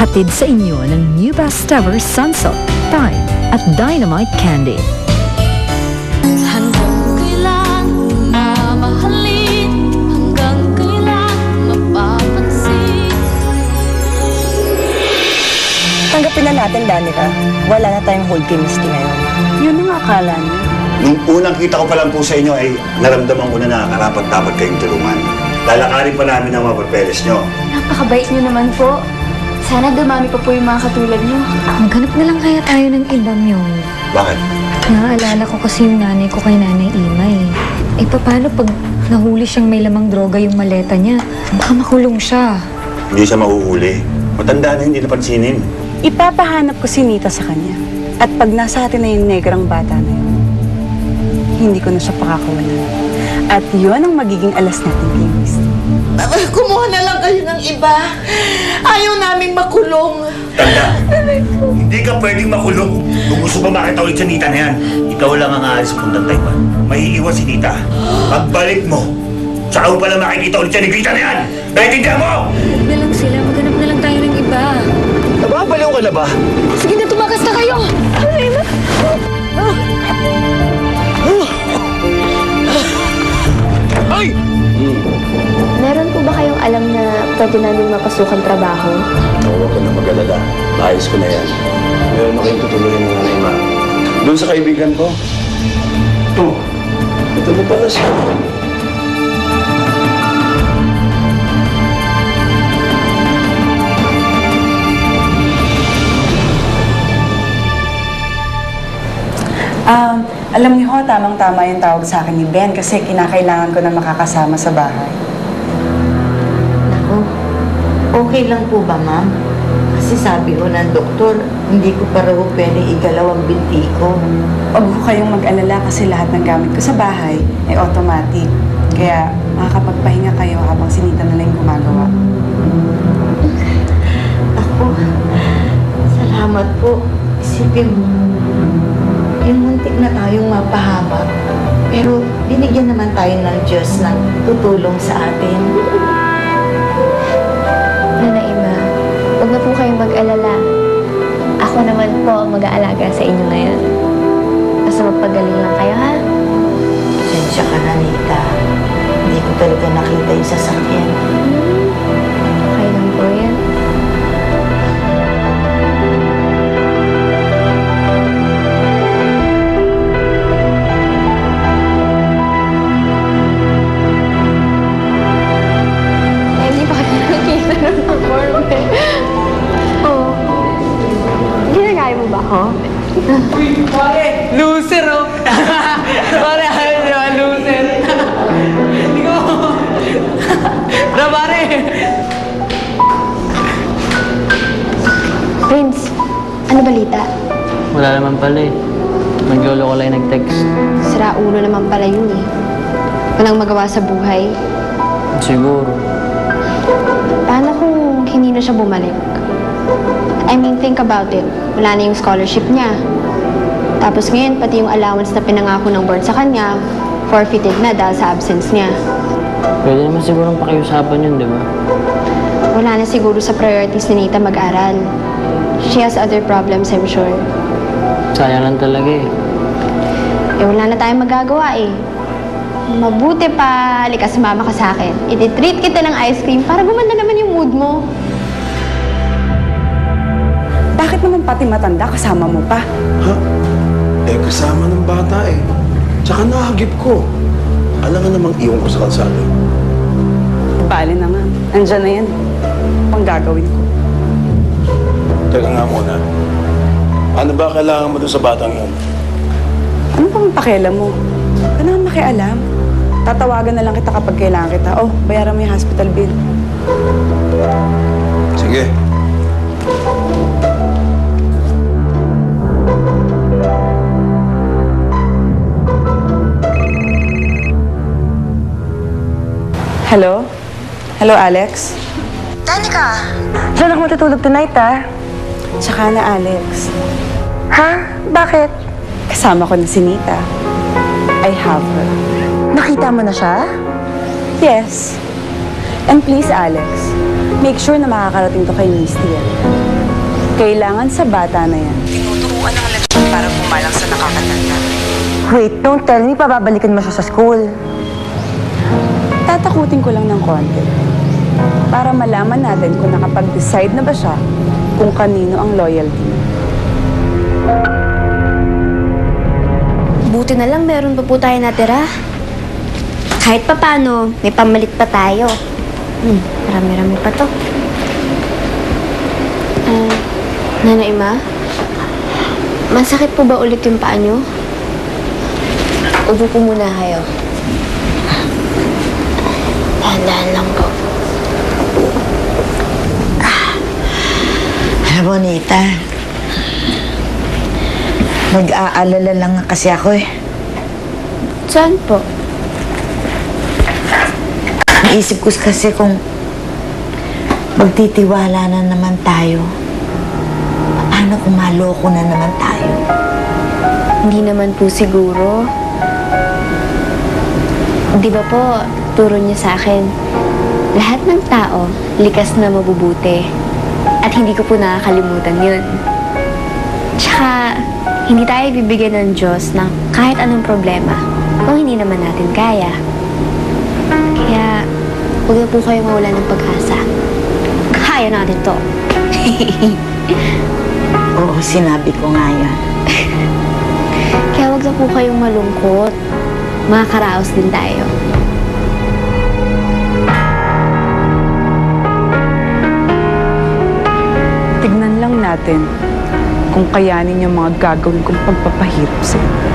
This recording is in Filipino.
Hatid sa inyo ng New Bastever Sunsilk, Tide at Dynamite Candy. Hanggang kailan mamahalin, hanggang kailan mapapansin. Tanggapin na natin, Danica. Wala na tayong hold kay Misty ngayon. Yun ang akala niyo. Nung unang kita ko pa lang po sa inyo ay naramdaman ko na karapat-dapat kayong tulungan. Lalakarin pa namin ang mga papeles nyo. Napakabait niyo naman po. Sana dumami pa po yung mga katulad niyo. Maghanap na lang kaya tayo ng ibang yun. Bakit? Naaalala ko kasi yung nanay ko kay Nanay Ima eh. Eh paano pag nahuli siyang may lamang droga yung maleta niya? Baka makulong siya. Hindi siya mahuhuli. Matanda na hindi napansinin. Ipapahanap ko si Nita sa kanya. At pag nasa atin na yung negrang bata na yun, hindi ko na siya pakakawalan. At yun ang magiging alas natin kay Misty. Kumuha na lang kayo ng iba. Ayaw namin makulong. Tanda, hindi ka pwedeng makulong. Kung gusto ba makita ulit si Nita na yan, ikaw lang ang aalis puntang Taiwan. Maiiwan si Nita. Pagbalik mo, tsaka mo pala makikita ulit si Negrita na yan. Naintindihan mo! Huwag na lang sila. Maghanap na lang tayo ng iba. Nababaliw ka na ba? Sige na, tumakas na kayo! Ay! Meron po ba kayong alam na pwede namin mapasukan trabaho? Huwag ka na mag-alala. Ayos ko na yan. Meron na kayong tutuloyin ng nanay ma. Doon sa kaibigan ko. Ito na pala siya. Alam niyo ho, tamang-tama yung tawag sa akin ni Ben kasi kinakailangan ko na makakasama sa bahay. Naku, okay lang po ba, ma'am? Kasi sabi ko ng doktor, hindi ko pa raw pwede igalaw ang binti ko. Huwag ko kayong mag-alala kasi lahat ng gamit ko sa bahay ay automatic. Kaya makakapagpahinga kayo habang si Nita na lang yung gumagawa. Ako, salamat po. Isipin mo, yung muntik na tayong mapahamak. Pero binigyan naman tayo ng Diyos ng tutulong sa atin. Nanay Ima, huwag na po kayong mag-alala. Ako naman po ang mag-aalaga sa inyo ngayon. Basta magpagaling lang kayo, ha? Pasensya ka na, Nita. Hindi ko talaga nakita yung sasakyan. Okay lang po yan. Hindi pa kayo nakikita ng performance. Oh. Ginagaya mo ba ako? Pare, loser oh! Pare, ayaw niyo ba, loser? Hindi ko... Bra, pare! Prince, ano balita? Wala naman pala eh. Maglolo ko lang nag-text. Sira ulo naman pala yun eh. Walang magawa sa buhay. Siguro. Paano kung hindi na siya bumalik? I mean, think about it. Wala na yung scholarship niya. Tapos ngayon, pati yung allowance na pinangako ng board sa kanya, forfeited na dahil sa absence niya. Pwede naman sigurong pakiusapan yun, di ba? Wala na siguro sa priorities ni Nita mag-aral. She has other problems, I'm sure. Sayang lang talaga eh. Eh, wala na tayong magagawa eh. Mabuti pa, halika sumama ka sa akin. Iti-treat kita ng ice cream para gumanda naman yung mood mo. Bakit naman pati matanda kasama mo pa? Ha? Eh, kasama ng bata eh. Tsaka nahagip ko. Alam nga namang iwan ko sa kalsada. Bale na nga. Andyan na yan. Pang gagawin ko. Teka nga muna. Ano ba kailangan mo doon sa batang yun? Ano pang pakialam mo? Huwag ka naman makialam. Tatawagan na lang kita kapag kailangan kita. Oh, bayaran mo yung hospital bill. Sige. Hello? Hello, Alex? Danica! Diyan ako matutulog tonight, ah. Tsaka na, Alex. Ha? Bakit? Kasama ko na si Nita. I have her. Nakita mo na siya? Yes. And please, Alex, make sure na makakarating to kay Misty. Kailangan sa bata na yan. Tinuturuan ng leksyon para pumalang sa nakakatanda. Wait, don't tell me pababalikan mo siya sa school. Tatakutin ko lang ng konti. Para malaman natin kung nakapag-decide na ba siya kung kanino ang loyalty. Buti na lang meron pa po tayo natira. Kahit pa paano, may pamalit pa tayo. Marami-rami pa to. Nanay Ma, masakit po ba ulit yung paa nyo? Upo po muna kayo. Dahan-dahan lang po. Alam mo, Nita, nag-aalala lang kasi ako eh. Saan po? Naisip ko kasi kung magtitiwala na naman tayo, paano kung maloko na naman tayo? Hindi naman po siguro. Di ba po, turo niya sa akin, lahat ng tao, likas na mabubuti. At hindi ko po nakakalimutan yun. Tsaka, hindi tayo bibigyan ng Diyos ng kahit anong problema kung hindi naman natin kaya. Kaya, huwag na po kayo mawala ng pag-asa. Kaya natin to. Oo, sinabi ko nga yan. Kaya huwag na po kayong malungkot. Makakaraos din tayo. Tignan lang natin kung kayanin yung mga gagawin kong pagpapahirap sa'yo.